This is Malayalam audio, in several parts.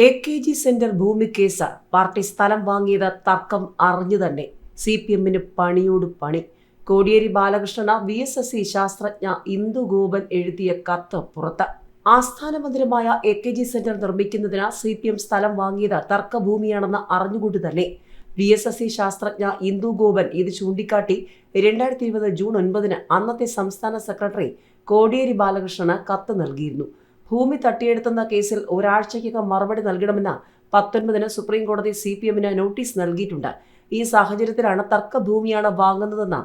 AKG സെന്റർ ഭൂമി കേസ് പാർട്ടി സ്ഥലം വാങ്ങിയത് തർക്കം അറിഞ്ഞു തന്നെ CPMന് പണിയോട് പണി. കോടിയേരി ബാലകൃഷ്ണന് VSSC ശാസ്ത്രജ്ഞ ഇന്ദു ഗോപൻ എഴുതിയ കത്ത് പുറത്ത്. ആസ്ഥാന മന്ദിരമായ AKG സെന്റർ നിർമ്മിക്കുന്നതിന് CPM സ്ഥലം വാങ്ങിയത് തർക്കഭൂമിയാണെന്ന് അറിഞ്ഞുകൊണ്ട് തന്നെ VSSC ശാസ്ത്രജ്ഞ ഇന്ദു ഗോപൻ ഇത് ചൂണ്ടിക്കാട്ടി 2020 ജൂൺ 9 അന്നത്തെ സംസ്ഥാന സെക്രട്ടറി കോടിയേരി ബാലകൃഷ്ണന് കത്ത് നൽകിയിരുന്നു. ഭൂമി തട്ടിയെടുത്തുന്ന കേസിൽ ഒരാഴ്ചയ്ക്കകം മറുപടി നൽകണമെന്ന് 19 സുപ്രീം കോടതി CPMന് നോട്ടീസ് നൽകിയിട്ടുണ്ട്. ഈ സാഹചര്യത്തിലാണ് തർക്കഭൂമിയാണ് വാങ്ങുന്നതെന്ന്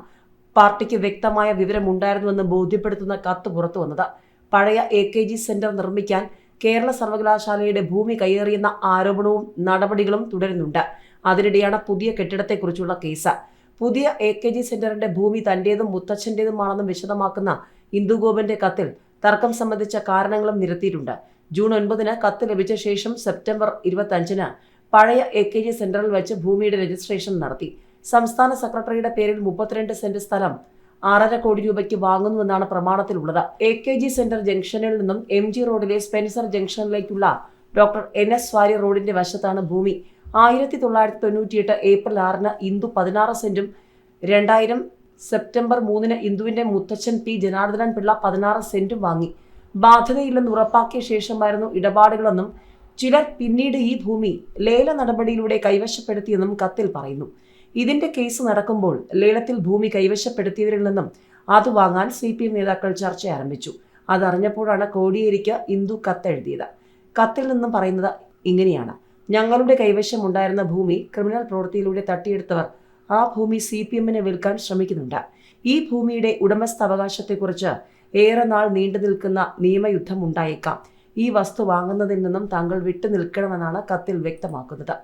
പാർട്ടിക്ക് വ്യക്തമായ വിവരമുണ്ടായിരുന്നുവെന്ന് ബോധ്യപ്പെടുത്തുന്ന കത്ത് പുറത്തു വന്നത്. പഴയ AKG സെന്റർ നിർമ്മിക്കാൻ കേരള സർവകലാശാലയുടെ ഭൂമി കയ്യേറിയെന്ന ആരോപണവും നടപടികളും തുടരുന്നുണ്ട്. അതിനിടെയാണ് പുതിയ കെട്ടിടത്തെക്കുറിച്ചുള്ള കേസ്. പുതിയ AKG സെന്ററിന്റെ ഭൂമി തന്റേതും മുത്തച്ഛന്റേതുമാണെന്ന് വിശദമാക്കുന്ന ഇന്ദു ഗോപന്റെ കത്തിൽ തർക്കം സംബന്ധിച്ച കാരണങ്ങളും നിരത്തിയിട്ടുണ്ട്. ജൂൺ 9 കത്ത് ലഭിച്ച ശേഷം സെപ്റ്റംബർ 25 പഴയ AKG സെന്ററിൽ വെച്ച് ഭൂമിയുടെ രജിസ്ട്രേഷൻ നടത്തി. സംസ്ഥാന സെക്രട്ടറിയുടെ പേരിൽ 32 സെന്റ് സ്ഥലം 6.5 കോടി രൂപയ്ക്ക് വാങ്ങുന്നുവെന്നാണ് പ്രമാണത്തിലുള്ളത്. AKG സെന്റർ ജംഗ്ഷനിൽ നിന്നും MG റോഡിലെ സ്പെൻസർ ജംഗ്ഷനിലേക്കുള്ള ഡോക്ടർ NS വാര്യർ റോഡിന്റെ വശത്താണ് ഭൂമി. 1998 ഏപ്രിൽ 6 ഇന്ദു 16 സെന്റും 2000 സെപ്റ്റംബർ 3 ഇന്ദുവിന്റെ മുത്തച്ഛൻ P ജനാർദ്ദനൻ പിള്ള 16 സെന്റും വാങ്ങി. ബാധ്യതയില്ലെന്ന് ഉറപ്പാക്കിയ ശേഷമായിരുന്നു ഇടപാടുകളെന്നും ചിലർ പിന്നീട് ഈ ഭൂമി ലേല നടപടിയിലൂടെ കൈവശപ്പെടുത്തിയെന്നും കത്തിൽ പറയുന്നു. ഇതിന്റെ കേസ് നടക്കുമ്പോൾ ലേലത്തിൽ ഭൂമി കൈവശപ്പെടുത്തിയവരിൽ നിന്നും അത് വാങ്ങാൻ CPM നേതാക്കൾ ചർച്ച ആരംഭിച്ചു. അതറിഞ്ഞപ്പോഴാണ് കോടിയേരിക്ക് ഇന്ദു കത്തെഴുതിയത്. കത്തിൽ നിന്നും പറയുന്നത് ഇങ്ങനെയാണ്: ഞങ്ങളുടെ കൈവശമുണ്ടായിരുന്ന ഭൂമി ക്രിമിനൽ പ്രവൃത്തിയിലൂടെ തട്ടിയെടുത്തവർ ആ ഭൂമി CPMന് വിൽക്കാൻ ശ്രമിക്കുന്നുണ്ട്. ഈ ഭൂമിയുടെ ഉടമസ്ഥാവകാശത്തെക്കുറിച്ച് ഏറെ നാൾ നീണ്ടു നിൽക്കുന്ന നിയമയുദ്ധം ഉണ്ടായേക്കാം. ഈ വസ്തു വാങ്ങുന്നതിൽ നിന്നും താങ്കൾ വിട്ടുനിൽക്കണമെന്നാണ് കത്തിൽ വ്യക്തമാക്കുന്നത്.